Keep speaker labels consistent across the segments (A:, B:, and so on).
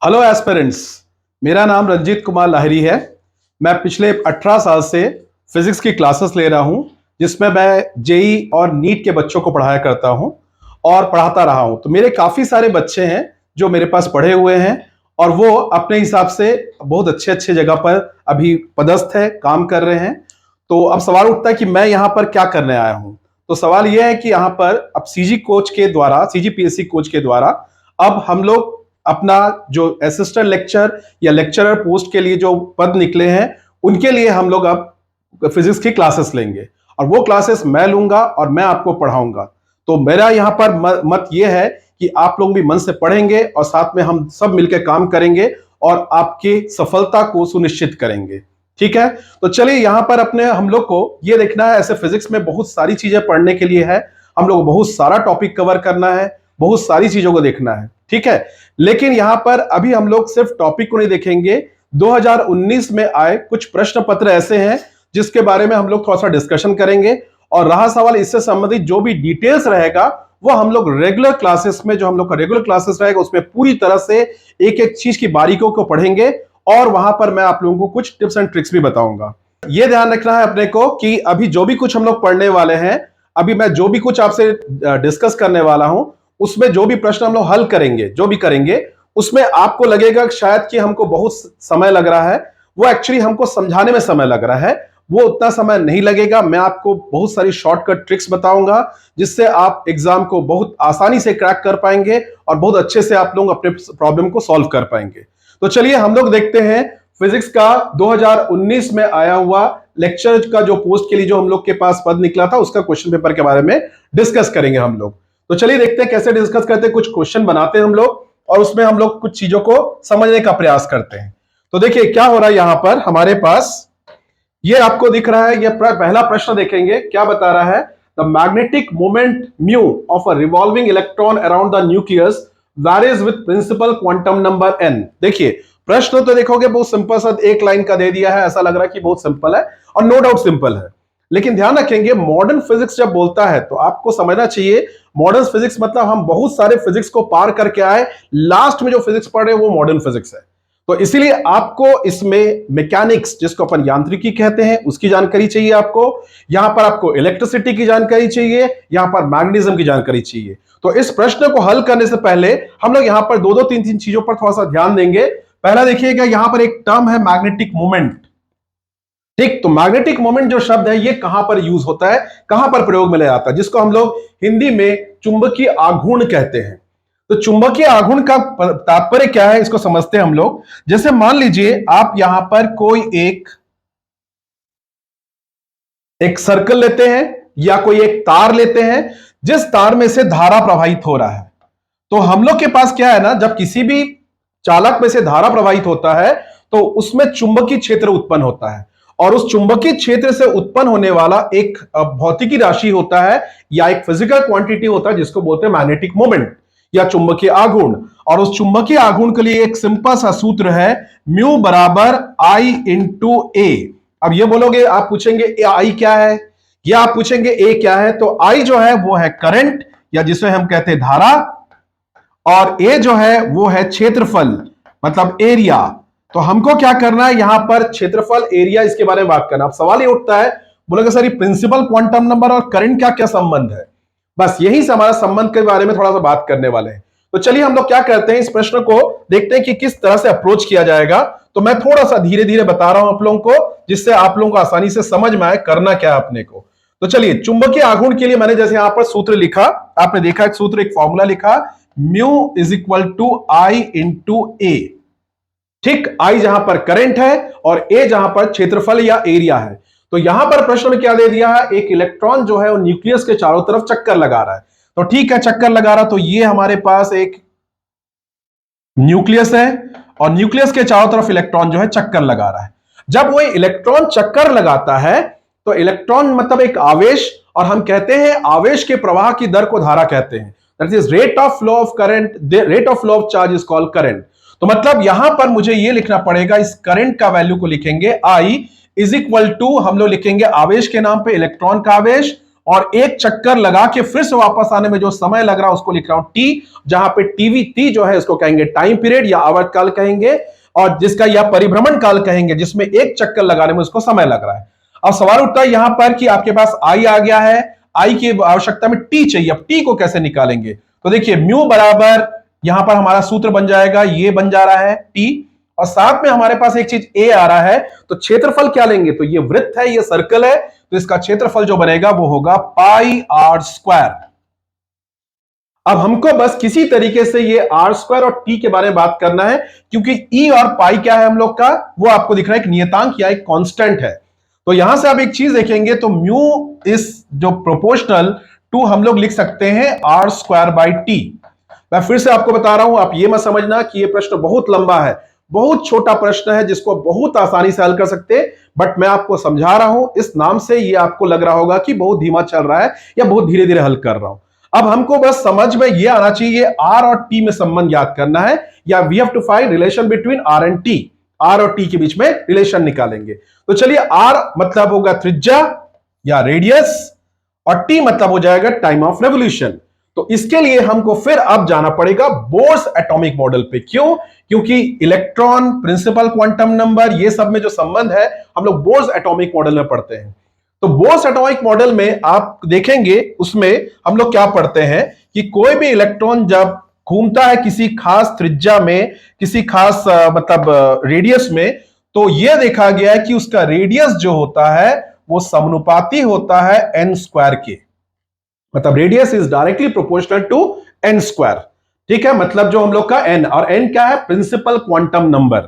A: Hello aspirants. मेरा नाम रंजीत कुमार लाहिरी है। मैं पिछले 18 साल से फिजिक्स की क्लासेस ले रहा हूं, जिसमें मैं जेई और नीट के बच्चों को पढ़ाया करता हूं और पढ़ाता रहा हूं। तो मेरे काफ़ी सारे बच्चे हैं जो मेरे पास पढ़े हुए हैं और वो अपने हिसाब से बहुत अच्छे अच्छे जगह पर अभी पदस्थ है, काम कर रहे हैं। तो अब सवाल उठता है कि मैं यहाँ पर क्या करने आया हूँ। तो सवाल यह है कि यहाँ पर अब सीजी कोच के द्वारा, सीजीपीएससी कोच के द्वारा अब हम लोग अपना जो असिस्टेंट लेक्चर या लेक्चरर पोस्ट के लिए जो पद निकले हैं, उनके लिए हम लोग अब फिजिक्स की क्लासेस लेंगे और वो क्लासेस मैं लूंगा और मैं आपको पढ़ाऊंगा। तो मेरा यहां पर मत ये है कि आप लोग भी मन से पढ़ेंगे और साथ में हम सब मिलकर काम करेंगे और आपकी सफलता को सुनिश्चित करेंगे। ठीक है, तो चलिए यहां पर अपने हम लोग को ये देखना है। ऐसे फिजिक्स में बहुत सारी चीजें पढ़ने के लिए है, हम लोग बहुत सारा टॉपिक कवर करना है, बहुत सारी चीजों को देखना है। ठीक है, लेकिन यहां पर अभी हम लोग सिर्फ टॉपिक को नहीं देखेंगे। 2019 में आए कुछ प्रश्न पत्र ऐसे हैं जिसके बारे में हम लोग थोड़ा सा डिस्कशन करेंगे और रहा सवाल इससे संबंधित जो भी डिटेल्स रहेगा वो हम लोग रेगुलर क्लासेस में, जो हम लोग का रेगुलर क्लासेस रहेगा उसमें पूरी तरह से एक एक चीज की बारीकियों को पढ़ेंगे और वहां पर मैं आप लोगों को कुछ टिप्स एंड ट्रिक्स भी बताऊंगा। यह ध्यान रखना है अपने को कि अभी जो भी कुछ हम लोग पढ़ने वाले हैं, अभी मैं जो भी कुछ आपसे डिस्कस करने वाला हूं, उसमें जो भी प्रश्न हम लोग हल करेंगे, जो भी करेंगे, उसमें आपको लगेगा शायद कि हमको बहुत समय लग रहा है। वो एक्चुअली हमको समझाने में समय लग रहा है, वो उतना समय नहीं लगेगा। मैं आपको बहुत सारी शॉर्टकट ट्रिक्स बताऊंगा जिससे आप एग्जाम को बहुत आसानी से क्रैक कर पाएंगे और बहुत अच्छे से आप लोग अपने प्रॉब्लम को सॉल्व कर पाएंगे। तो चलिए हम लोग देखते हैं फिजिक्स का 2019 में आया हुआ लेक्चर का जो पोस्ट के लिए जो हम लोग के पास पद निकला था, उसका क्वेश्चन पेपर के बारे में डिस्कस करेंगे हम लोग। तो चलिए देखते हैं कैसे डिस्कस करते हैं। कुछ क्वेश्चन बनाते हैं हम लोग और उसमें हम लोग कुछ चीजों को समझने का प्रयास करते हैं। तो देखिए क्या हो रहा है यहां पर हमारे पास, ये आपको दिख रहा है। ये पहला प्रश्न देखेंगे क्या बता रहा है। The magnetic moment mu of a revolving electron around the nucleus varies with principal quantum number n। देखिए प्रश्न तो देखोगे बहुत सिंपल सा, एक लाइन का दे दिया है, ऐसा लग रहा है कि बहुत सिंपल है और नो डाउट सिंपल है। लेकिन ध्यान रखेंगे मॉडर्न फिजिक्स जब बोलता है तो आपको समझना चाहिए मॉडर्न फिजिक्स मतलब हम बहुत सारे फिजिक्स को पार करके आए, लास्ट में जो फिजिक्स पढ़ रहे हैं वो मॉडर्न फिजिक्स है। तो इसीलिए आपको इसमें मैकेनिक्स, जिसको अपन यांत्रिकी कहते हैं, उसकी जानकारी चाहिए आपको। यहां पर आपको इलेक्ट्रिसिटी की जानकारी चाहिए, यहां पर मैग्नेटिज्म की जानकारी चाहिए। तो इस प्रश्न को हल करने से पहले हम लोग यहां पर दो दो तीन तीन चीजों पर थोड़ा सा ध्यान देंगे। पहला देखिएगा यहां पर एक टर्म है मैग्नेटिक मोमेंट। ठीक, तो मैग्नेटिक मोमेंट जो शब्द है ये कहां पर यूज होता है, कहां पर प्रयोग में लाया जाता है, जिसको हम लोग हिंदी में चुंबकीय आघूर्ण कहते हैं। तो चुंबकीय आघूर्ण का तात्पर्य क्या है इसको समझते हैं हम लोग। जैसे मान लीजिए आप यहां पर कोई एक सर्कल लेते हैं या कोई एक तार लेते हैं, जिस तार में से धारा प्रवाहित हो रहा है। तो हम लोग के पास क्या है ना, जब किसी भी चालक में से धारा प्रवाहित होता है तो उसमें चुंबकीय क्षेत्र उत्पन्न होता है और उस चुंबकीय क्षेत्र से उत्पन्न होने वाला एक भौतिकी राशि होता है या एक फिजिकल क्वांटिटी होता है जिसको बोलते हैं मैग्नेटिक मोमेंट या चुंबकीय आघूर्ण। और उस चुंबकीय आघूर्ण के लिए एक सिंपल सा सूत्र है, म्यू बराबर आई इंटू ए। अब ये बोलोगे, आप पूछेंगे आई क्या है या आप पूछेंगे ए क्या है। तो आई जो है वो है करंट या जिसे हम कहते हैं धारा, और ए जो है वो है क्षेत्रफल मतलब एरिया। तो हमको क्या करना है यहां पर, क्षेत्रफल, एरिया, इसके बारे में बात करना। अब सवाल ये उठता है, बोलोगे सर ये प्रिंसिपल क्वांटम नंबर और करंट का क्या संबंध है। बस यही से हमारा संबंध के बारे में थोड़ा सा बात करने वाले हैं। तो चलिए हम लोग क्या करते हैं, इस प्रश्न को देखते हैं कि किस तरह से अप्रोच किया जाएगा। तो मैं थोड़ा सा धीरे धीरे बता रहा हूं आप लोगों को, जिससे आप लोगों को आसानी से समझ में आए करना क्या है अपने को। तो चलिए चुंबकीय आघूर्ण के लिए मैंने जैसे यहां पर सूत्र लिखा, आपने देखा एक सूत्र, एक फॉर्मूला लिखा, mu is equal to I into A. ठीक, आई जहां पर करंट है और ए जहां पर क्षेत्रफल या एरिया है। तो यहां पर प्रश्न में क्या दे दिया है, एक इलेक्ट्रॉन जो है वो न्यूक्लियस के चारों तरफ चक्कर लगा रहा है। तो ठीक है, चक्कर लगा रहा, तो ये हमारे पास एक न्यूक्लियस है और न्यूक्लियस के चारों तरफ इलेक्ट्रॉन जो है चक्कर लगा रहा है। जब वो इलेक्ट्रॉन चक्कर लगाता है तो इलेक्ट्रॉन मतलब एक आवेश, और हम कहते हैं आवेश के प्रवाह की दर को धारा कहते हैं। That is rate of flow of current, rate of flow of charge is called current. तो मतलब यहां पर मुझे यह लिखना पड़ेगा, इस करंट का वैल्यू को लिखेंगे आई इज इक्वल टू, हम लोग लिखेंगे आवेश के नाम पे इलेक्ट्रॉन का आवेश और एक चक्कर लगा के फिर से वापस आने में जो समय लग रहा है उसको लिख रहा हूं टी, जहां पे टी जो है इसको कहेंगे टाइम पीरियड या आवर्तकाल कहेंगे, और जिसका या परिभ्रमण काल कहेंगे जिसमें एक चक्कर लगाने में उसको समय लग रहा है। अब सवाल उठता है यहां पर कि आपके पास आई आ गया है, आई की आवश्यकता में टी चाहिए, अब टी को कैसे निकालेंगे? तो देखिए म्यू बराबर यहां पर हमारा सूत्र बन जाएगा, ये बन जा रहा है टी, और साथ में हमारे पास एक चीज ए आ रहा है, तो क्षेत्रफल क्या लेंगे? तो ये वृत्त है, ये सर्कल है, तो इसका क्षेत्रफल जो बनेगा वो होगा पाई आर स्क्वायर। अब हमको बस किसी तरीके से ये आर स्क्वायर और टी के बारे में बात करना है, क्योंकि ई और पाई क्या है हम लोग का, वो आपको दिख रहा है एक नियतांक या एक कांस्टेंट है। तो यहां से आप एक चीज देखेंगे तो म्यू इस जो प्रोपोर्शनल टू हम लोग लिख सकते हैं आर स्क्वायर बाई टी। मैं फिर से आपको बता रहा हूं, आप ये मत समझना कि ये प्रश्न बहुत लंबा है, बहुत छोटा प्रश्न है जिसको बहुत आसानी से हल कर सकते हैं, बट मैं आपको समझा रहा हूं, इस नाम से ये आपको लग रहा होगा कि बहुत धीमा चल रहा है या बहुत धीरे धीरे हल कर रहा हूं। अब हमको बस समझ में ये आना चाहिए आर और टी में संबंध याद करना है, या we have to find relation between R and T, R और टी के बीच में रिलेशन निकालेंगे। तो चलिए, आर मतलब होगा त्रिज्या या रेडियस, और टी मतलब हो जाएगा टाइम ऑफ रेवोल्यूशन। तो इसके लिए हमको फिर अब जाना पड़ेगा बोर्स एटॉमिक मॉडल पे। क्यों? क्योंकि इलेक्ट्रॉन, प्रिंसिपल क्वांटम नंबर, ये सब में जो संबंध है हम लोग बोर्स एटॉमिक मॉडल में पढ़ते हैं। तो बोर्स एटॉमिक मॉडल में आप देखेंगे उसमें हम लोग क्या पढ़ते हैं कि कोई भी इलेक्ट्रॉन जब घूमता है किसी खास त्रिज्या में, किसी खास मतलब रेडियस में, तो यह देखा गया है कि उसका रेडियस जो होता है वो समानुपाती होता है एन स्क्वायर के। मतलब radius is directly proportional to n square. ठीक है, मतलब जो हम लोग का एन, और एन क्या है? Principal quantum number.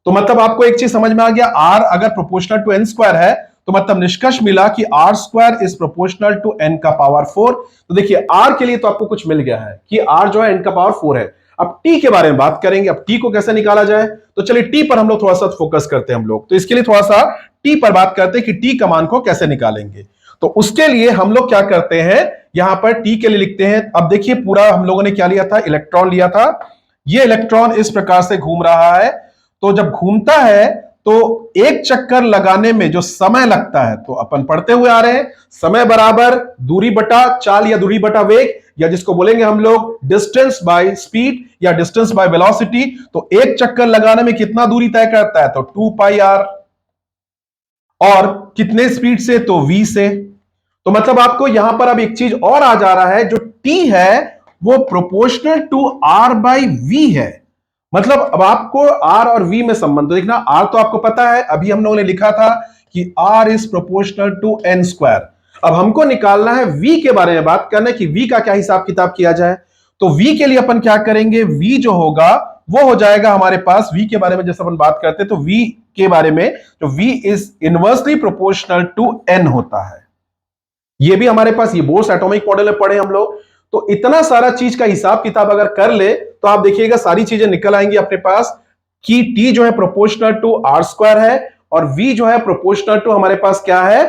A: तो मतलब आपको एक चीज समझ में आ गया, आर अगर प्रोपोर्शनल टू एन स्क्वायर है तो मतलब निष्कर्ष मिला कि r square is proportional to n का पावर 4। तो देखिए आर के लिए तो आपको कुछ मिल गया है कि आर जो है एन का पावर 4 है। अब टी के बारे में बात करेंगे, अब टी को कैसे निकाला जाए, तो चलिए टी पर हम लोग थोड़ा सा फोकस करते हैं हम लोग। तो इसके लिए थोड़ा सा टी पर बात करते हैं कि टी का मान को कैसे निकालेंगे। तो उसके लिए हम लोग क्या करते हैं, यहां पर टी के लिए लिखते हैं। अब देखिए पूरा हम लोगों ने क्या लिया था, इलेक्ट्रॉन लिया था। ये इलेक्ट्रॉन इस प्रकार से घूम रहा है, तो जब घूमता है तो एक चक्कर लगाने में जो समय लगता है, तो अपन पढ़ते हुए आ रहे हैं, समय बराबर दूरी बटा चाल या दूरी बटा वेग, या जिसको बोलेंगे हम लोग डिस्टेंस बाय स्पीड या डिस्टेंस बाय वेलोसिटी। तो एक चक्कर लगाने में कितना दूरी तय करता है, तो 2 पाई आर, और कितने स्पीड से, तो v से। तो मतलब आपको यहां पर अब एक चीज और आ जा रहा है, जो t है वो proportional to r by v है। मतलब अब आपको r और v में संबंध तो देखना, r तो आपको पता है, अभी हम लोगों ने लिखा था कि r is proportional to n square. अब हमको निकालना है v के बारे में बात करना है कि v का क्या हिसाब किताब किया जाए। तो v के लिए अपन क्या करेंगे, v जो होगा वो हो जाएगा हमारे पास, v के बारे में जैसे अपन बात करते हैं तो v के बारे में, तो v is inversely proportional to n होता है। ये भी हमारे पास, ये बोर्स एटॉमिक मॉडल में पढ़े हम लोग। तो इतना सारा चीज का हिसाब किताब अगर कर ले तो आप देखिएगा सारी चीजें निकल आएंगी अपने पास कि t जो है प्रोपोर्शनल टू आर स्क्वायर है, और v जो है प्रोपोर्शनल टू हमारे पास क्या है,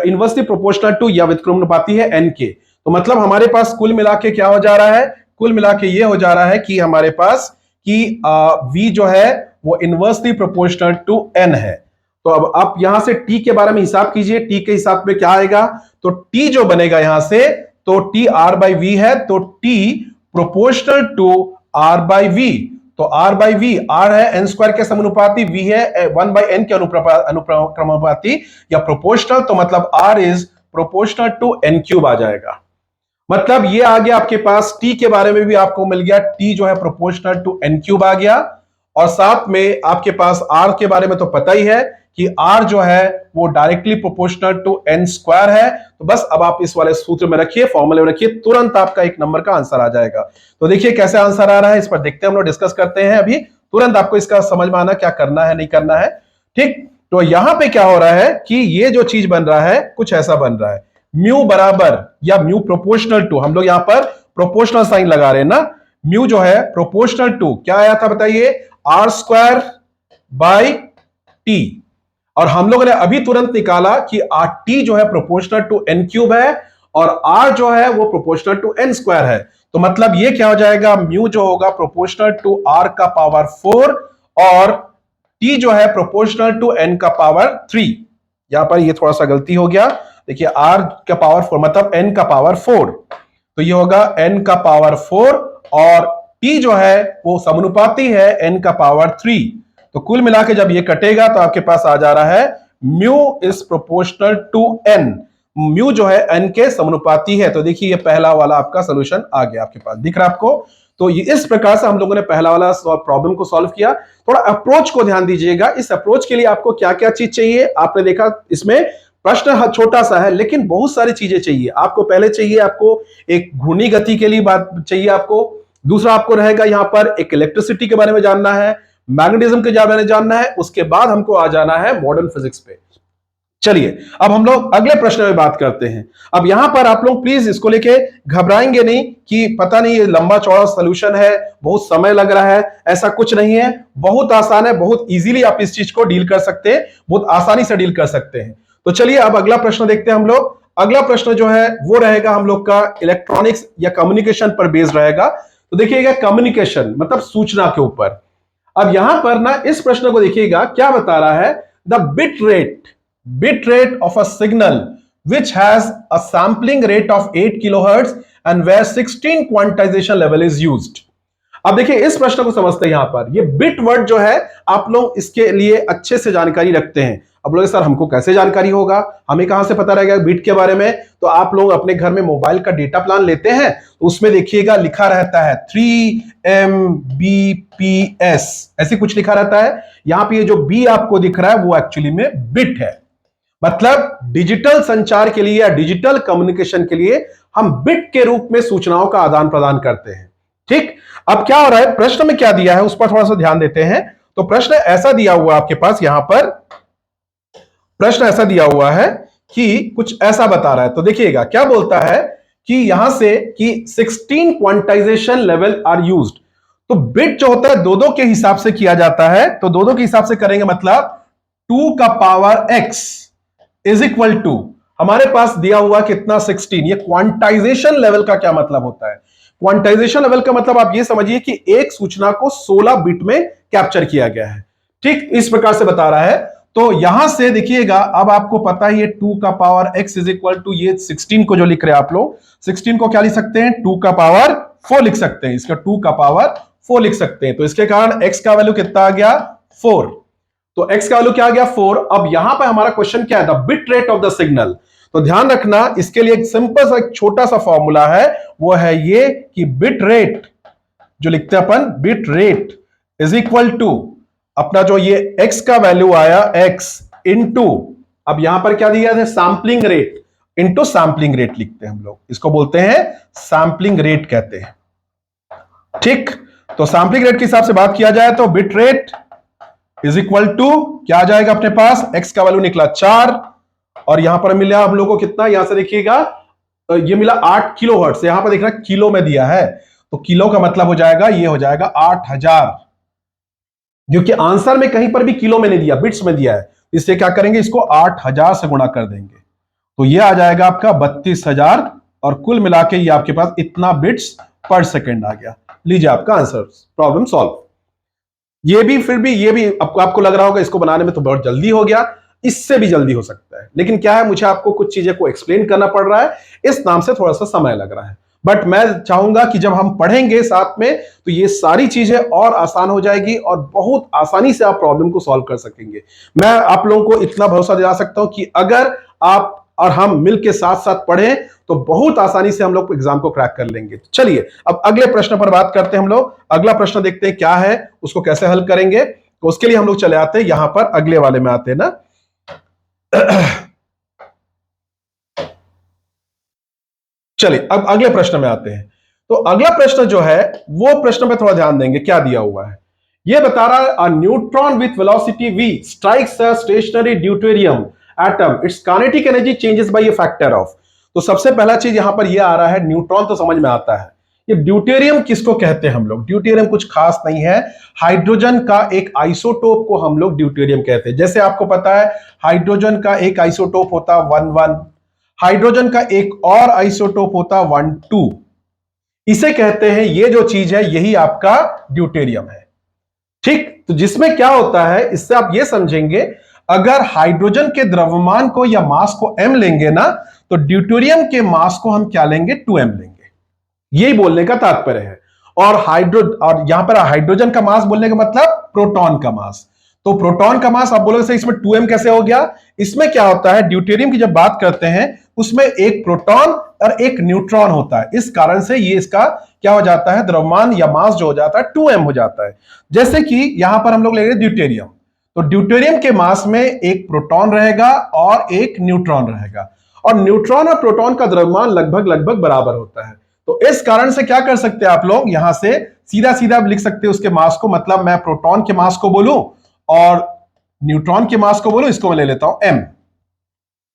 A: इनवर्सली प्रोपोर्शनल टू या व्युत्क्रमानुपाती है n के। तो मतलब हमारे पास कुल मिला के क्या हो जा रहा है, कुल मिला के ये हो जा रहा है कि हमारे पास कि v जो है वो इनवर्सली प्रोपोर्शनल टू n है। तो अब आप यहां से t के बारे में हिसाब कीजिए, t के हिसाब में क्या आएगा, तो t जो बनेगा यहां से, तो t r बाई वी है, तो t proportional to r by v. तो r बाई वी, r है n स्क्वायर के समानुपाती, v है 1 बाई n के अनुक्रमानुपाती या प्रोपोर्शनल, तो मतलब r is proportional to n cube आ जाएगा। मतलब ये आ गया आपके पास, t के बारे में भी आपको मिल गया, t जो है प्रोपोर्शनल टू n क्यूब आ गया, और साथ में आपके पास r के बारे में तो पता ही है कि r जो है वो directly proportional to n square है। तो बस अब आप इस वाले सूत्र में रखिए, फॉर्मूले में रखिए, तुरंत आपका 1 नंबर का आंसर आ जाएगा। तो देखिए कैसे आंसर आ रहा है, इस पर देखते हैं, हम लोग डिस्कस करते हैं अभी, तुरंत आपको इसका समझ में आना क्या करना है नहीं करना है। ठीक, तो यहां पे क्या हो रहा है कि ये जो चीज बन रहा है कुछ ऐसा बन रहा है, म्यू बराबर या म्यू प्रोपोर्शनल टू, हम लोग यहां पर प्रोपोर्शनल साइन लगा रहे हैं ना, म्यू जो है प्रोपोर्शनल टू क्या आया था बताइए, आर स्क्वायर बाई टी, और हम लोगों ने अभी तुरंत निकाला कि आर टी जो है प्रोपोर्शनल टू एन क्यूब है, और आर जो है वो प्रोपोर्शनल टू एन स्क्वायर है। तो मतलब ये क्या हो जाएगा, म्यू जो होगा प्रोपोर्शनल टू आर का पावर 4, और टी जो है प्रोपोर्शनल टू एन का पावर 3। यहां पर ये थोड़ा सा गलती हो गया, देखिए r का पावर 4 मतलब n का पावर 4, तो ये होगा n का पावर 4 और t जो है वो समानुपाती है n का पावर 3। तो कुल मिला के जब ये कटेगा तो आपके पास आ जा रहा है mu is proportional to n। Mu जो है n के समानुपाती है। तो देखिए ये पहला वाला आपका सोल्यूशन आ गया, आपके पास दिख रहा है आपको। तो ये इस प्रकार से हम लोगों ने पहला वाला प्रॉब्लम को सॉल्व किया। थोड़ा अप्रोच को ध्यान दीजिएगा, इस अप्रोच के लिए आपको क्या क्या चीज चाहिए। आपने देखा इसमें प्रश्न छोटा सा है लेकिन बहुत सारी चीजें चाहिए आपको। पहले चाहिए आपको एक घूर्णी गति के लिए बात चाहिए आपको, दूसरा आपको रहेगा यहां पर एक इलेक्ट्रिसिटी के बारे में जानना है, मैग्नेटिज्म के बारे में जानना है, उसके बाद हमको आ जाना है मॉडर्न फिजिक्स पे। चलिए अब हम लोग अगले प्रश्न में बात करते हैं। अब यहां पर आप लोग प्लीज इसको लेके घबराएंगे नहीं कि पता नहीं ये लंबा चौड़ा सॉल्यूशन है, बहुत समय लग रहा है, ऐसा कुछ नहीं है। बहुत आसान है, बहुत इजीली आप इस चीज को डील कर सकते हैं, बहुत आसानी से डील कर सकते हैं। तो चलिए अब अगला प्रश्न देखते हैं हम लोग। अगला प्रश्न जो है वो रहेगा हम लोग का इलेक्ट्रॉनिक्स या कम्युनिकेशन पर बेस्ड रहेगा। तो देखिएगा कम्युनिकेशन मतलब सूचना के ऊपर। अब यहां पर ना इस प्रश्न को देखिएगा क्या बता रहा है, the bit rate of a signal which has a sampling rate of 8 kilohertz and where 16 quantization level is used। अब देखिए इस प्रश्न को समझते हैं। यहां पर ये बिट वर्ड जो है आप लोग इसके लिए अच्छे से जानकारी रखते हैं। अब लोग सर हमको कैसे जानकारी होगा, हमें कहां से पता रहेगा बिट के बारे में। तो आप लोग अपने घर में मोबाइल का डेटा प्लान लेते हैं तो उसमें देखिएगा लिखा रहता है 3 Mbps, ऐसी कुछ लिखा रहता है। यहां पे ये जो बी आपको दिख रहा है वो एक्चुअली में बिट है। मतलब डिजिटल संचार के लिए या डिजिटल कम्युनिकेशन के लिए हम बिट के रूप में सूचनाओं का आदान प्रदान करते हैं। ठीक, अब क्या हो रहा है, प्रश्न में क्या दिया है उस पर थोड़ा सा ध्यान देते हैं। तो प्रश्न ऐसा दिया हुआ आपके पास, यहां पर प्रश्न ऐसा दिया हुआ है कि कुछ ऐसा बता रहा है। तो देखिएगा क्या बोलता है कि यहां से कि 16 क्वांटाइजेशन लेवल आर यूज्ड। तो बिट जो होता है दो दो के हिसाब से किया जाता है। तो दो दो के हिसाब से करेंगे मतलब 2 का power x is equal to हमारे पास दिया हुआ कितना 16। ये क्वांटाइजेशन लेवल का क्या मतलब होता है, क्वांटाइजेशन लेवल का मतलब आप ये समझिए कि एक सूचना को 16 बिट में कैप्चर किया गया है। ठीक, इस प्रकार से बता रहा है। तो यहां से देखिएगा अब आपको पता है ये 2 का power x is equal to ये 16 को जो लिख रहे हैं आप लोग, 16 को क्या लिख सकते हैं 2 का पावर 4 लिख सकते हैं, इसका 2 का पावर 4 लिख सकते हैं। तो इसके कारण x का वैल्यू कितना आ गया 4। तो x का वैल्यू क्या आ गया 4। अब यहां पर हमारा क्वेश्चन क्या है, the bit rate of the signal. तो ध्यान रखना इसके लिए एक सिंपल सा एक छोटा सा फॉर्मूला है, वो है ये कि बिट रेट जो लिखते हैं अपन, bit rate is equal to अपना जो ये x का वैल्यू आया x इंटू, अब यहां पर क्या दिया है sampling rate into sampling rate लिखते हैं हम लोग, इसको बोलते हैं सैंपलिंग रेट कहते हैं। ठीक, तो सैंपलिंग रेट के हिसाब से बात किया जाए तो bit rate is equal to क्या आ जाएगा अपने पास, x का वैल्यू निकला 4 और यहां पर मिला हम लोग को कितना, यहां से देखिएगा ये मिला 8 किलो हर्ट्ज। यहां पर देखना किलो में दिया है तो किलो का मतलब हो जाएगा ये हो जाएगा 8000, क्योंकि आंसर में कहीं पर भी किलो में नहीं दिया, बिट्स में दिया है। इससे क्या करेंगे, इसको 8000 से गुणा कर देंगे तो ये आ जाएगा आपका 32000 और कुल मिला के ये आपके पास इतना बिट्स पर सेकंड आ गया। लीजिए आपका आंसर, प्रॉब्लम सॉल्व। ये भी फिर भी ये भी आपको लग रहा होगा इसको बनाने में तो बहुत जल्दी हो गया, इससे भी जल्दी हो सकता है, लेकिन क्या है मुझे आपको कुछ चीजें को एक्सप्लेन करना पड़ रहा है, इस नाम से थोड़ा सा समय लग रहा है। बट मैं चाहूंगा कि जब हम पढ़ेंगे साथ में तो ये सारी चीजें और आसान हो जाएगी और बहुत आसानी से आप प्रॉब्लम को सॉल्व कर सकेंगे। मैं आप लोगों को इतना भरोसा दिला सकता हूं कि अगर आप और हम मिलकर साथ साथ पढ़ें तो बहुत आसानी से हम लोग एग्जाम को क्रैक कर लेंगे। चलिए अब अगले प्रश्न पर बात करते हैं हम लोग। अगला प्रश्न देखते हैं क्या है, उसको कैसे हल करेंगे। तो उसके लिए हम लोग चले आते हैं यहां पर अगले वाले में आते हैं ना। चलिए अब अगले प्रश्न में आते हैं। तो अगला प्रश्न जो है वो प्रश्न पे थोड़ा ध्यान देंगे, क्या दिया हुआ है ये बता रहा है, a neutron with velocity v strikes a stationary deuterium atom, its kinetic energy changes by a factor of. तो सबसे पहला चीज यहां पर ये आ रहा है, न्यूट्रॉन तो समझ में आता है, ये ड्यूटेरियम किसको कहते हैं हम लोग, ड्यूटेरियम कुछ खास नहीं है, हाइड्रोजन का एक आइसोटोप को हम लोग ड्यूटेरियम कहते हैं। जैसे आपको पता है हाइड्रोजन का एक आइसोटोप होता 1,1, हाइड्रोजन का एक और आइसोटोप होता 1,2, इसे कहते हैं, ये जो चीज है यही आपका ड्यूटेरियम है। ठीक, तो जिसमें क्या होता है इससे आप ये समझेंगे, अगर हाइड्रोजन के द्रव्यमान को या मास को m लेंगे ना, तो ड्यूटेरियम के मास को हम क्या लेंगे, 2m लेंगे। यही बोलने का तात्पर्य है। और यहां पर हाइड्रोजन का मास बोलने का मतलब प्रोटॉन का मास। तो प्रोटॉन का मास आप बोलोगे सर इसमें 2m कैसे हो गया? इसमें क्या होता है, ड्यूटेरियम की जब बात करते हैं उसमें एक प्रोटॉन और एक न्यूट्रॉन होता है, इस कारण से ये इसका क्या हो जाता है, द्रव्यमान या मास जो हो जाता है 2m हो जाता है। जैसे कि यहां पर हम लोग ले रहे ड्यूटेरियम, तो ड्यूटेरियम के मास में एक प्रोटॉन रहेगा और एक न्यूट्रॉन रहेगा, और न्यूट्रॉन और प्रोटॉन का द्रव्यमान लगभग लगभग बराबर होता है। तो इस कारण से क्या कर सकते हैं आप लोग, यहां से सीधा सीधा लिख सकते हैं उसके मास को, मतलब मैं प्रोटॉन के मास को बोलूं और न्यूट्रॉन के मास को बोलूं, इसको मैं ले लेता हूं m।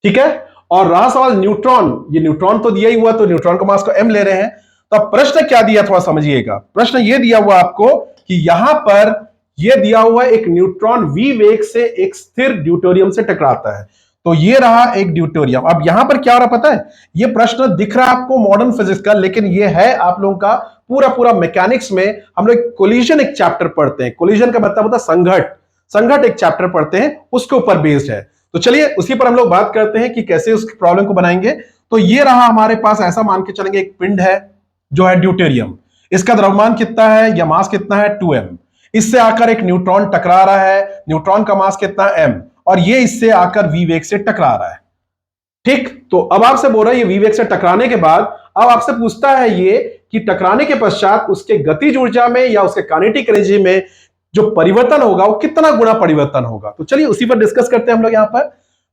A: ठीक है, और रहा सवाल न्यूट्रॉन, ये न्यूट्रॉन तो दिया ही हुआ, तो न्यूट्रॉन का मास को m ले रहे हैं। तो अब प्रश्न क्या दिया, थोड़ा समझिएगा। प्रश्न ये दिया हुआ आपको कि यहां पर ये दिया हुआ एक न्यूट्रॉन v वेग से एक स्थिर ड्यूटेरियम से टकराता है, तो ये रहा एक ड्यूटेरियम। अब यहां पर क्या हो रहा पता है, ये प्रश्न दिख रहा है आपको मॉडर्न फिजिक्स का, लेकिन ये है आप लोगों का पूरा पूरा मैकेनिक्स में। हम लोग कोलिजन एक चैप्टर पढ़ते हैं, कोलिजन का मतलब होता है संघट, संघट एक चैप्टर पढ़ते हैं, उसके ऊपर बेस्ड है। तो चलिए उसी पर हम लोग बात करते हैं कि कैसे उस प्रॉब्लम को बनाएंगे। तो ये रहा हमारे पास, ऐसा मान के चलेंगे एक पिंड है जो है ड्यूटेरियम, इसका द्रव्यमान कितना है या मास कितना है, 2m। इससे आकर एक न्यूट्रॉन टकरा रहा है, न्यूट्रॉन का मास कितना है, m, और ये इससे आकर v वेग से टकरा रहा है। ठीक, तो अब आपसे बोल रहा है ये v वेग से टकराने के बाद अब आपसे पूछता है ये कि टकराने के पश्चात उसके गतिज ऊर्जा में या उसके काइनेटिक एनर्जी में जो परिवर्तन होगा वो कितना गुना परिवर्तन होगा। तो चलिए उसी पर डिस्कस करते हैं हम लोग यहां पर।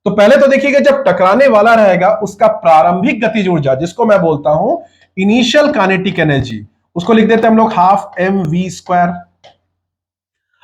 A: तो पहले तो देखिएगा, जब टकराने वाला रहेगा उसका प्रारंभिक गतिज ऊर्जा, जिसको मैं बोलता हूं इनिशियल काइनेटिक एनर्जी, उसको लिख देते हैं हम लोग हाफ mv²।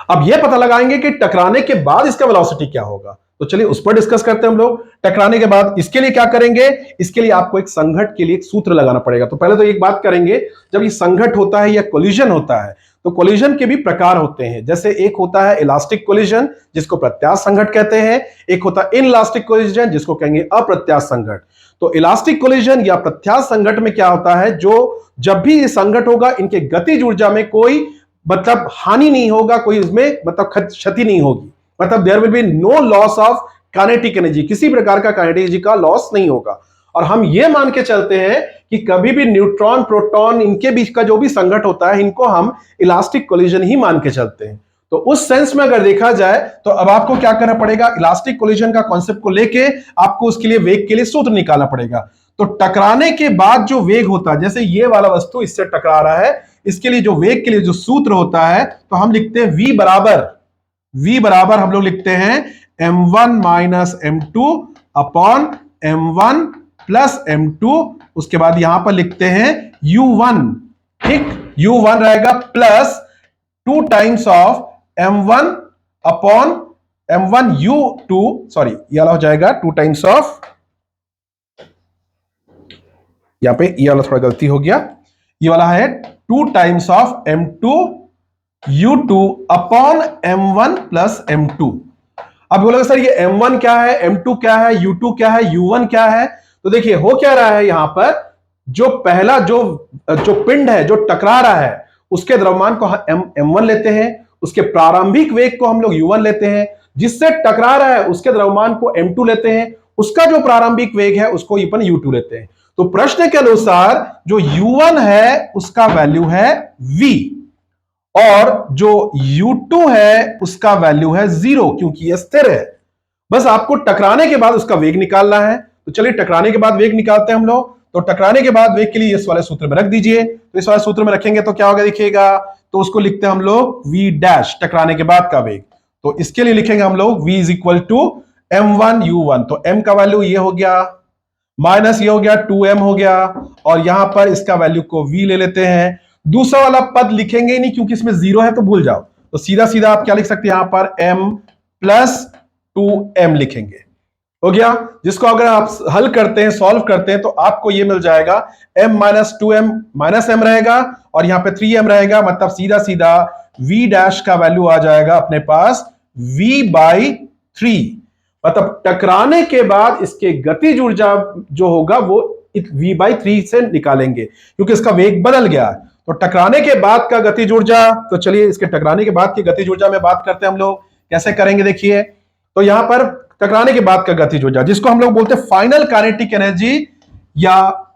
A: अब यह पता लगाएंगे कि टकराने के बाद इसका वेलोसिटी क्या होगा, तो चलिए उस पर डिस्कस करते हैं हम लोग। टकराने के बाद इसके लिए क्या करेंगे, इसके लिए आपको एक संघट के लिए एक सूत्र लगाना पड़ेगा। तो पहले तो एक बात करेंगे, जब ये संघट होता है या कोलिजन होता है, तो कोलिजन के भी प्रकार होते हैं। जैसे एक होता है इलास्टिक कोलिजन जिसको प्रत्यास्थ संघट कहते हैं, एक होता है इनइलास्टिक कोलिजन जिसको कहेंगे अप्रत्यास्थ संघट। तो इलास्टिक कोलिजन या प्रत्यास्थ संघट में क्या होता है, जो जब भी ये संघट होगा इनके गतिज ऊर्जा में कोई मतलब हानि नहीं होगा, कोई इसमें मतलब क्षति नहीं होगी, मतलब there will be no loss of kinetic energy, किसी प्रकार का काइनेटिक एनर्जी का लॉस नहीं होगा। और हम ये मान के चलते हैं कि कभी भी न्यूट्रॉन प्रोटॉन इनके बीच का जो भी संघट होता है इनको हम इलास्टिक कोलिजन ही मान के चलते हैं। तो उस सेंस में अगर देखा जाए तो अब आपको क्या करना पड़ेगा, इलास्टिक कोलिजन का कॉन्सेप्ट को लेके आपको उसके लिए वेग के लिए सूत्र निकालना पड़ेगा। तो टकराने के बाद जो वेग होता है, जैसे ये वाला वस्तु इससे टकरा रहा है, इसके लिए जो वेग के लिए जो सूत्र होता है, तो हम लिखते हैं v बराबर हम लोग लिखते हैं m1 minus m2 upon m1 plus m2। उसके बाद यहां पर लिखते हैं u1, ठीक, u1 रहेगा plus 2 times of m1 upon m1 u2, sorry ये वाला हो जाएगा 2 टाइम्स ऑफ, यहां पे ये वाला थोड़ा गलती हो गया, ये वाला है 2 times of m2 u2 upon m1 plus m2। अब बोलोगे सर ये m1 क्या है, m2 क्या है, u2 क्या है, u1 क्या है। तो देखिए हो क्या रहा है, यहां पर जो पहला जो पिंड है जो टकरा रहा है उसके द्रव्यमान को m1 लेते हैं, उसके प्रारंभिक वेग को हम लोग u1 लेते हैं, जिससे टकरा रहा है उसके द्रव्यमान को m2 लेते हैं, उसका जो प्रारंभिक वेग है उसको अपन u2 लेते हैं। तो प्रश्न के अनुसार जो u1 है उसका वैल्यू है v, और जो u2 है उसका वैल्यू है 0, क्योंकि यह स्थिर है। बस आपको टकराने के बाद उसका वेग निकालना है। तो चलिए टकराने के बाद वेग निकालते हैं हम लोग। तो टकराने के बाद वेग के लिए इस वाले सूत्र में रख दीजिए। तो इस वाले सूत्र में रखेंगे तो क्या होगा देखिएगा, तो उसको लिखते हैं हम लोग v डैश, टकराने के बाद का वेग। तो इसके लिए लिखेंगे हम लोग v is equal to m1 u1, तो m का वैल्यू ये हो गया, माइनस ये हो गया 2m हो गया, और यहां पर इसका वैल्यू को v ले लेते हैं। दूसरा वाला पद लिखेंगे ही नहीं क्योंकि इसमें 0 है, तो भूल जाओ। तो सीधा सीधा आप क्या लिख सकते हैं, यहां पर m प्लस 2m लिखेंगे, हो गया। जिसको अगर आप हल करते हैं, सॉल्व करते हैं, तो आपको ये मिल जाएगा m minus 2m minus m रहेगा, और यहां पे 3m रहेगा, मतलब सीधा सीधा v डैश का वैल्यू आ जाएगा अपने पास v/3। मतलब टकराने के बाद इसके गतिज ऊर्जा जो होगा वो v/3 से निकालेंगे, क्योंकि इसका वेग बदल गया। तो टकराने के बाद का गतिज ऊर्जा, तो चलिए इसके टकराने के बाद की गतिज ऊर्जा में बात करते हैं हम लोग, कैसे करेंगे देखिए। तो यहां पर टकराने के बाद का गतिज ऊर्जा, जिसको हम लोग बोलते हैं फाइनल काइनेटिक एनर्जी, या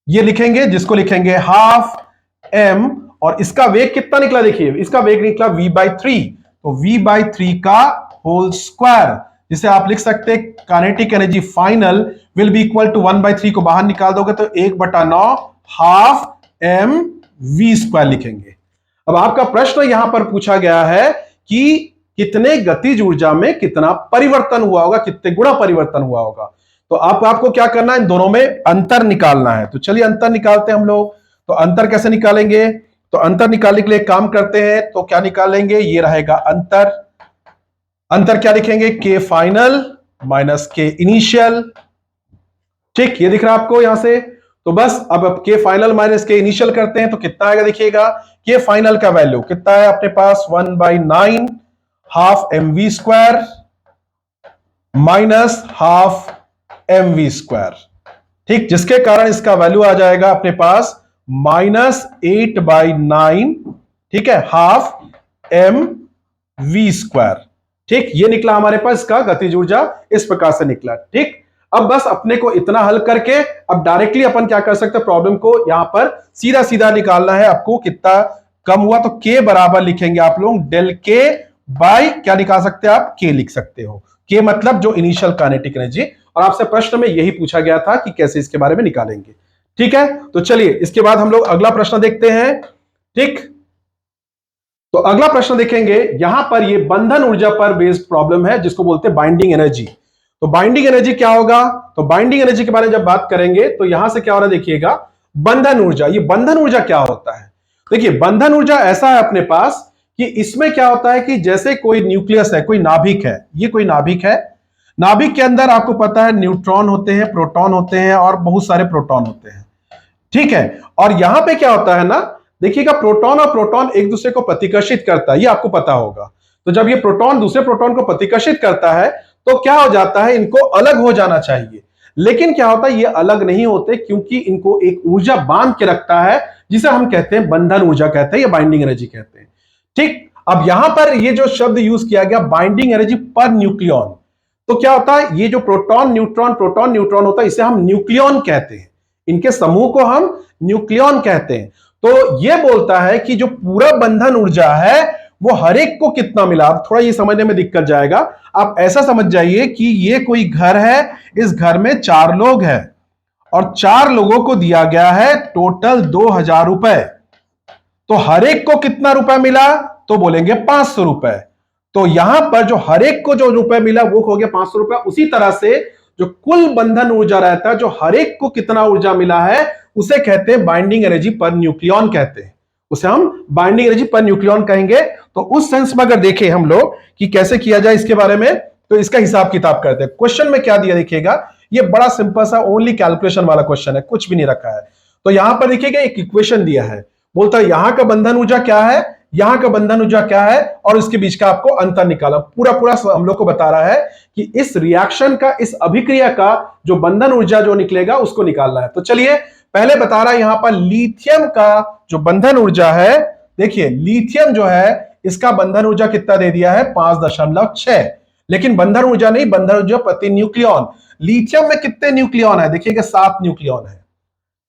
A: ये लिखेंगे, जिसको लिखेंगे हाफ m, और इसका वेग कितना निकला, देखिए इसका वेग निकला v/3, तो v/3 का होल स्क्वायर, जिसे आप लिख सकते हैं kinetic energy final will be equal to 1/3 को बाहर निकाल दोगे तो 1/9 हाफ mv² लिखेंगे। अब आपका प्रश्न यहां पर पूछा गया है कि कितने गतिज ऊर्जा में कितना परिवर्तन हुआ होगा, कितने गुणा परिवर्तन हुआ होगा। तो आपको क्या करना है, इन दोनों में अंतर निकालना है। तो चलिए अंतर निकालते हैं हम लोग। तो अंतर कैसे निकालेंगे, तो अंतर निकालने के लिए काम करते हैं। तो क्या निकालेंगे, ये रहेगा अंतर। अंतर क्या लिखेंगे, के फाइनल माइनस के इनिशियल। ठीक, ये दिख रहा है आपको यहां से। तो बस अब के फाइनल माइनस के इनिशियल करते हैं तो कितना आएगा, देखिएगा के फाइनल का वैल्यू कितना है अपने पास, 1/9 half mv² minus half mv²। ठीक, जिसके कारण इसका वैल्यू आ जाएगा अपने पास -8/9, ठीक है, हाफ mv²। ठीक, ये निकला हमारे पास इसका गतिज ऊर्जा, इस प्रकार से निकला। ठीक, अब बस अपने को इतना हल करके अब डायरेक्टली अपन क्या कर सकते हैं, प्रॉब्लम को यहां पर सीधा सीधा निकालना है। आपको कितना कम हुआ तो के बराबर लिखेंगे आप लोग डेल के बाय, क्या निकाल सकते हैं आप, के लिख सकते हो। के मतलब जो इनिशियल काइनेटिक एनर्जी, और आपसे प्रश्न में यही पूछा गया था कि कैसे इसके बारे में निकालेंगे। ठीक है, तो चलिए इसके बाद हम लोग अगला प्रश्न देखते हैं। ठीक, तो अगला प्रश्न देखेंगे, यहां पर ये बंधन ऊर्जा पर बेस्ड प्रॉब्लम है, जिसको बोलते हैं बाइंडिंग एनर्जी। तो बाइंडिंग एनर्जी क्या होगा, तो बाइंडिंग एनर्जी के बारे में जब बात करेंगे तो यहां से क्या हो रहा है, देखिएगा बंधन ऊर्जा। ये बंधन ऊर्जा क्या होता है, देखिए बंधन ऊर्जा ऐसा है अपने पास कि इसमें क्या होता है कि जैसे कोई न्यूक्लियस है, कोई नाभिक है, ये कोई नाभिक है, नाभिक के अंदर आपको पता है न्यूट्रॉन होते हैं, प्रोटॉन होते हैं और बहुत सारे प्रोटॉन होते हैं। ठीक है, और यहां पे क्या होता है ना, देखिएगा प्रोटॉन और प्रोटॉन एक दूसरे को प्रतिकर्षित करता है, ये आपको पता होगा। तो जब ये प्रोटॉन दूसरे प्रोटॉन को प्रतिकर्षित करता है तो क्या हो जाता है, इनको अलग हो जाना चाहिए, लेकिन क्या होता है ये अलग नहीं होते, क्योंकि इनको एक ऊर्जा बांध के रखता है, जिसे हम कहते हैं बंधन ऊर्जा कहते हैं या बाइंडिंग एनर्जी कहते हैं। ठीक, अब यहां पर ये जो शब्द यूज किया गया बाइंडिंग एनर्जी पर न्यूक्लियन, तो क्या होता है, ये जो प्रोटॉन न्यूट्रॉन होता है इसे हम न्यूक्लियन कहते हैं, इनके समूह को हम न्यूक्लियन कहते हैं। तो ये बोलता है कि जो पूरा बंधन ऊर्जा है वो हर एक को कितना मिला। अब थोड़ा ये समझने में दिक्कत जाएगा, आप ऐसा समझ जाइए कि ये कोई घर है, इस घर में 4 लोग हैं और 4 लोगों को दिया गया है टोटल 2000 रुपए। तो हर एक को कितना रुपए मिला, तो बोलेंगे 500 रुपए। तो यहां पर जो हर एक को जो रुपए मिला वो हो गया 500 रुपए। उसी तरह से जो कुल बंधन ऊर्जा रहता है, जो हर एक को कितना ऊर्जा मिला है, उसे कहते हैं बाइंडिंग एनर्जी पर न्यूक्लियन कहते हैं, उसे हम बाइंडिंग एनर्जी पर न्यूक्लियन कहेंगे। तो उस सेंस में अगर देखें हम लोग कि कैसे किया जाए इसके बारे में, तो इसका हिसाब किताब करते हैं। क्वेश्चन में क्या दिया देखिएगा, ये बड़ा सिंपल सा ओनली कैलकुलेशन वाला क्वेश्चन है, कुछ भी नहीं रखा है। तो यहां पर देखिएगा एक इक्वेशन दिया है, बोलता है यहां का बंधन ऊर्जा क्या है, यहां का बंधन ऊर्जा क्या है, और इसके बीच का आपको अंतर निकाला। पूरा हम लोग को बता रहा है कि इस रिएक्शन का, इस अभिक्रिया का जो बंधन ऊर्जा जो निकलेगा उसको निकालना है। तो चलिए पहले बता रहा है यहां पर लिथियम का जो बंधन ऊर्जा है, देखिए लिथियम जो है इसका बंधन ऊर्जा कितना दे दिया है, 5.6, लेकिन बंधन ऊर्जा नहीं, बंधन ऊर्जा प्रति न्यूक्लियन। लिथियम में कितने न्यूक्लियन है, देखिएगा 7 न्यूक्लियन है।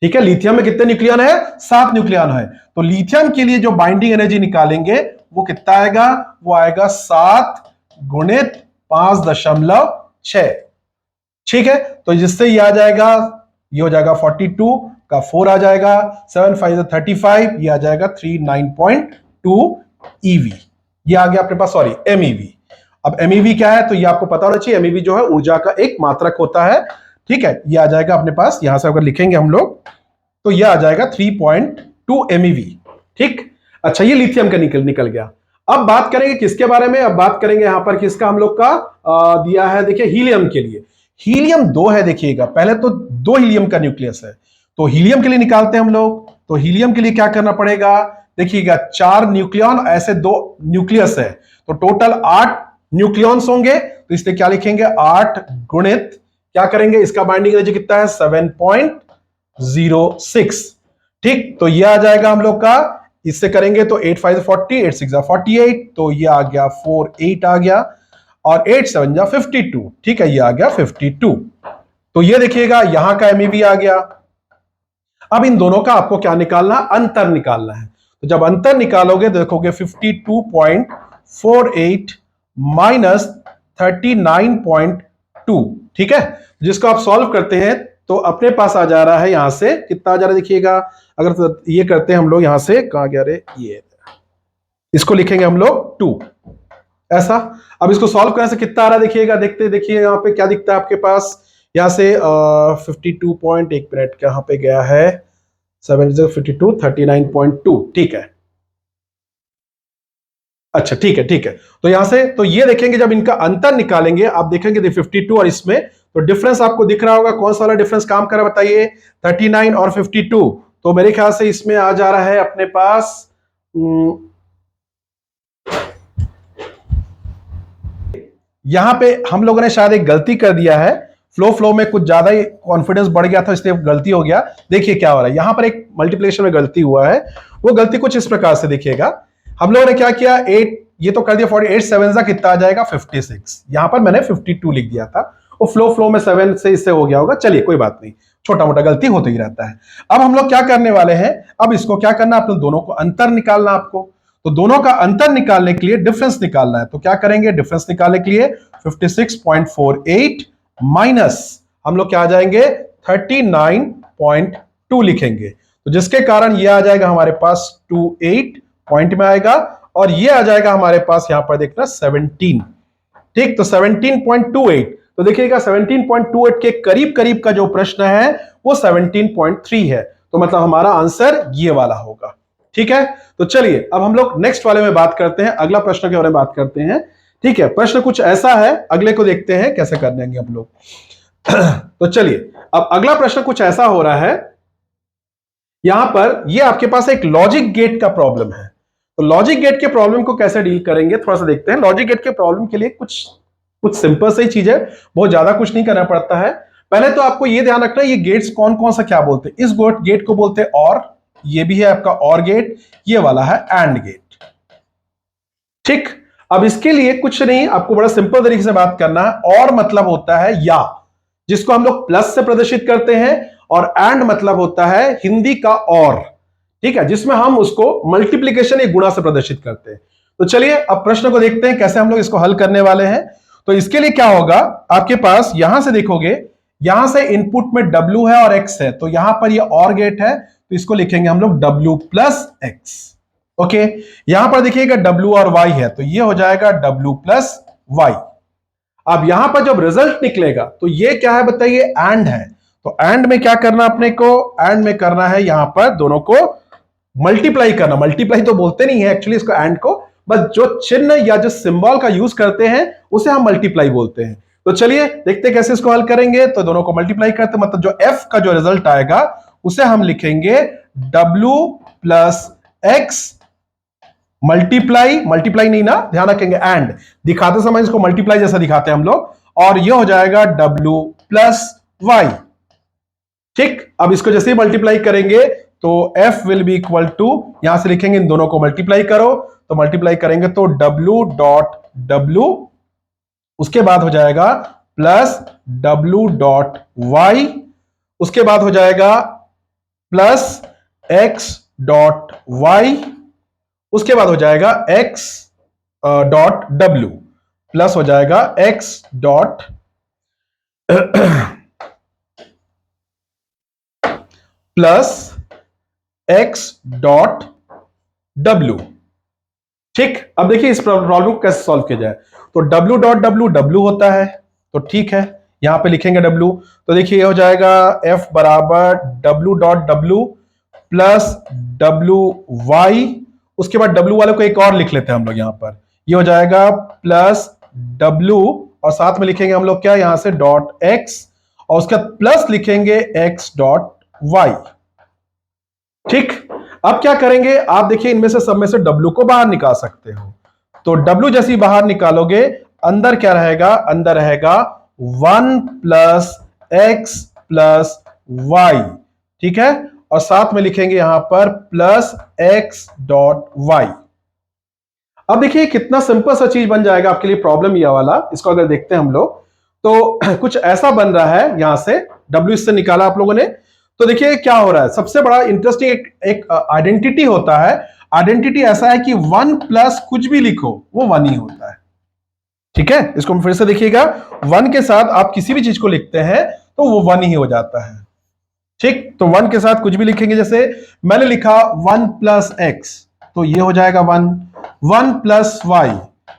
A: ठीक है, लिथियम में कितने न्यूक्लियन है, 7 न्यूक्लियन है। तो लिथियम के लिए जो बाइंडिंग एनर्जी निकालेंगे वो कितना आएगा, वो आएगा 7 गुणित 5.6। ठीक है, तो जिससे ये आ जाएगा, ये हो जाएगा 42 का 4 आ जाएगा, 7 5 35, ये आ जाएगा 39.2 EV। ये आ गया अपने पास, सॉरी MEV। अब MEV क्या है, तो ये आपको पता होना चाहिए, MEV जो है ऊर्जा का एक मात्रक होता है। ठीक है, ये आ जाएगा अपने पास, यहां से अगर लिखेंगे हम लोग तो ये आ जाएगा 3.2 MEV। ठीक, अच्छा ये लिथियम का निकल गया। अब बात करेंगे किसके बारे में, अब बात करेंगे यहां पर किसका हम लोग का दिया है, देखिए हीलियम के लिए। हीलियम 2 है, देखिएगा पहले तो 2 हीलियम का न्यूक्लियस है, तो हीलियम के लिए निकालते हैं हम लोग। तो हीलियम के लिए क्या करना पड़ेगा, देखिएगा 4 न्यूक्लियन, ऐसे 2 न्यूक्लियस है, तो टोटल 8 न्यूक्लियंस होंगे। तो इसलिए क्या लिखेंगे, 8 गुणित क्या करेंगे, इसका बाइंडिंग एनर्जी कितना है, 7.06। ठीक, तो ये आ जाएगा हम लोग का, इससे करेंगे तो 8 5 40, 8 6 48, तो ये आ गया 48 आ गया। और 8 7 जा 52, ठीक है, ये आ गया 52। तो ये देखिएगा यहां का MeV आ गया। अब इन दोनों का आपको क्या निकालना, अंतर निकालना है। तो जब अंतर निकालोगे देखोगे 52.48 माइनस 39.2, ठीक है, जिसको आप सॉल्व करते हैं तो अपने पास आ जा रहा है, यहां से कितना आ जा रहा है देखिएगा। अगर तो ये करते हैं हम लोग, यहां से कहां गया रे, ये इसको लिखेंगे हम लोग 2 ऐसा। अब इसको सॉल्व करने से कितना आ रहा है देखिएगा, देखिए यहां पे क्या दिखता है आपके पास, यहां से 52 पॉइंट, एक मिनट कहां पे गया है, 7 52 39.2, ठीक है, अच्छा ठीक है ठीक है। तो यहां से तो ये देखेंगे जब इनका अंतर निकालेंगे आप देखेंगे 52 और इसमें, तो डिफरेंस आपको दिख रहा होगा, कौन सा वाला डिफरेंस काम कर रहा है बताइए, 39 और 52। तो मेरे ख्याल से इसमें आ जा रहा है अपने पास, यहां पे हम लोगों ने शायद एक गलती कर दिया है, फ्लो में कुछ ज्यादा ही कॉन्फिडेंस बढ़ गया था इसलिए गलती हो गया। देखिए क्या हो रहा है, यहां पर एक मल्टीप्लिकेशन में गलती हुआ है, वो गलती कुछ इस प्रकार से देखिएगा। हम लोगों ने क्या किया, 8 ये तो कर दिया 48 7 सा कितना आ जाएगा 56, यहां पर मैंने 52 लिख दिया था, वो फ्लो में 7 से इससे हो गया होगा, चलिए कोई बात नहीं, छोटा मोटा गलती होता ही रहता है। अब हम लोग क्या करने वाले हैं, अब इसको क्या करना, अपने दोनों को अंतर निकालना आपको। तो दोनों का अंतर निकालने के लिए डिफरेंस निकालना है, तो क्या करेंगे, डिफरेंस निकालने के लिए 56.48 माइनस हम लोग क्या आ जाएंगे 39.2 लिखेंगे, तो जिसके कारण ये आ जाएगा हमारे पास 28 पॉइंट में आएगा, और ये आ जाएगा हमारे पास यहां पर देखना 17, ठीक। तो 17.28, तो देखिएगा 17.28 के करीब करीब का जो प्रश्न है वो 17.3 है, तो मतलब हमारा आंसर ये वाला होगा, ठीक है। तो चलिए अब हम लोग नेक्स्ट वाले में बात करते हैं, अगला प्रश्न के बारे में बात करते हैं, ठीक है। प्रश्न कुछ ऐसा है, अगले को देखते हैं कैसे कर देंगे हम लोग। तो चलिए अब अगला प्रश्न कुछ ऐसा हो रहा है, यहां पर ये आपके पास एक लॉजिक गेट का प्रॉब्लम है। तो लॉजिक गेट के प्रॉब्लम को कैसे डील करेंगे थोड़ा सा देखते हैं। लॉजिक गेट के प्रॉब्लम के लिए कुछ सिंपल सी चीज है, बहुत ज्यादा कुछ नहीं करना पड़ता है। पहले तो आपको ये ध्यान रखना है ये गेट्स कौन कौन सा क्या बोलते हैं। इस गेट को बोलते हैं और, ये भी है आपका और गेट, ये वाला है एंड गेट, ठीक। अब इसके लिए कुछ नहीं, आपको बड़ा सिंपल तरीके से बात करना है। और मतलब होता है या, जिसको हम लोग प्लस से प्रदर्शित करते हैं, और एंड मतलब होता है हिंदी का और, ठीक है, जिसमें हम उसको मल्टीप्लीकेशन एक गुणा से प्रदर्शित करते हैं। तो चलिए अब प्रश्न को देखते हैं कैसे हम लोग इसको हल करने वाले हैं। तो इसके लिए क्या होगा, आपके पास यहां से देखोगे, यहां से इनपुट में W है और X है, तो यहां पर ये और गेट है, तो इसको लिखेंगे हम लोग W प्लस एक्स, ओके। यहां पर देखिएगा W और Y है, तो ये हो जाएगा W प्लस वाई। अब यहां पर जब रिजल्ट निकलेगा तो ये क्या है बताइए, एंड है। तो एंड में क्या करना अपने को, एंड में करना है यहां पर दोनों को मल्टीप्लाई करना। मल्टीप्लाई तो बोलते नहीं है एक्चुअली इसको, एंड को, बस जो चिन्ह या जो सिंबल का यूज करते हैं उसे हम मल्टीप्लाई बोलते हैं। तो चलिए देखते हैं कैसे इसको हल करेंगे। तो दोनों को मल्टीप्लाई करते, मतलब जो F का जो रिजल्ट आएगा उसे हम लिखेंगे W प्लस एक्स मल्टीप्लाई नहीं ना, ध्यान रखेंगे, एंड दिखाते समय इसको मल्टीप्लाई जैसा दिखाते हैं हम लोग, और ये हो जाएगा W प्लस वाई, ठीक। अब इसको जैसे ही मल्टीप्लाई करेंगे तो F will be equal to, यहां से लिखेंगे इन दोनों को मल्टीप्लाई करो, तो मल्टीप्लाई करेंगे तो W डॉट W, उसके बाद हो जाएगा प्लस W डॉट वाई, उसके बाद हो जाएगा प्लस X डॉट वाई, उसके बाद हो जाएगा X डॉट W, प्लस हो जाएगा X dot plus X dot W, ठीक। अब देखिए इस प्रॉब्लम को कैसे सॉल्व किया जाए। तो W डॉट W होता है, तो ठीक है, यहां पे लिखेंगे W, तो देखिए ये हो जाएगा F बराबर W dot W plus W y, उसके बाद W वाले को एक और लिख लेते हैं हम लोग यहां पर, ये हो जाएगा प्लस W, और साथ में लिखेंगे हम लोग क्या, यहां से डॉट X, और उसके बाद प्लस लिखेंगे X डॉट वाई, ठीक। अब क्या करेंगे, आप देखिए इनमें से सब में से W को बाहर निकाल सकते हो, तो W जैसी बाहर निकालोगे, अंदर क्या रहेगा, अंदर रहेगा 1 प्लस एक्स प्लस वाई, ठीक है, और साथ में लिखेंगे यहां पर प्लस एक्स डॉट वाई। अब देखिए कितना सिंपल सा चीज बन जाएगा आपके लिए, प्रॉब्लम ये वाला। इसको अगर देखते हैं हम लोग तो कुछ ऐसा बन रहा है, यहां से W इससे निकाला आप लोगों ने। तो देखिए क्या हो रहा है, सबसे बड़ा इंटरेस्टिंग एक आइडेंटिटी होता है। आइडेंटिटी ऐसा है कि 1 प्लस कुछ भी लिखो वो 1 ही होता है। ठीक है, इसको फिर से देखिएगा, 1 के साथ आप किसी भी चीज को लिखते हैं तो वो 1 ही हो जाता है। ठीक, तो 1 के साथ कुछ भी लिखेंगे, जैसे मैंने लिखा 1 प्लस एक्स, तो ये हो जाएगा 1। 1 प्लस वाई,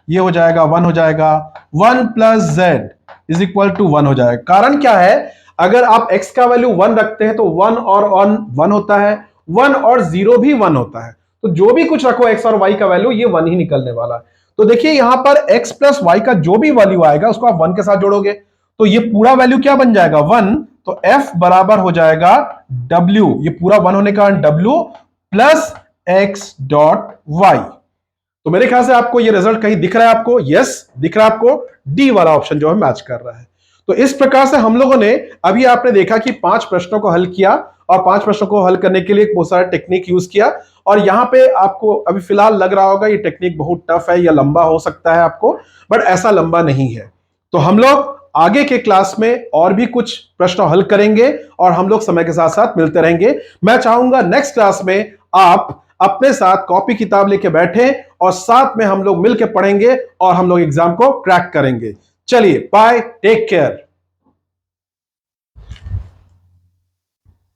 A: ये हो जाएगा 1 हो जाएगा। 1 plus z is equal to 1 हो जाएगा। कारण क्या है, अगर आप x का वैल्यू 1 रखते हैं तो 1 और 1 1 होता है, 1 और 0 भी 1 होता है। तो जो भी कुछ रखो x और y का वैल्यू, ये 1 ही निकलने वाला है। तो देखिए यहां पर x प्लस वाई का जो भी वैल्यू आएगा उसको आप 1 के साथ जोड़ोगे तो ये पूरा वैल्यू क्या बन जाएगा, 1। तो f बराबर हो जाएगा w, ये पूरा 1 होने का w plus x dot y. तो मेरे ख्याल से आपको ये रिजल्ट कहीं दिख रहा है, आपको यस दिख रहा है, आपको डी वाला ऑप्शन जो है मैच कर रहा है। तो इस प्रकार से हम लोगों ने अभी आपने देखा कि 5 प्रश्नों को हल किया और 5 प्रश्नों को हल करने के लिए बहुत सारा टेक्निक यूज किया। और यहां पे आपको अभी फिलहाल लग रहा होगा ये टेक्निक बहुत टफ है या लंबा हो सकता है आपको, बट ऐसा लंबा नहीं है। तो हम लोग आगे के क्लास में और भी कुछ प्रश्न हल करेंगे और हम लोग समय के साथ साथ मिलते रहेंगे। मैं चाहूंगा नेक्स्ट क्लास में आप अपने साथ कॉपी किताब लेके बैठे और साथ में हम लोग मिलकर पढ़ेंगे और हम लोग एग्जाम को क्रैक करेंगे। चलिए बाय, टेक केयर।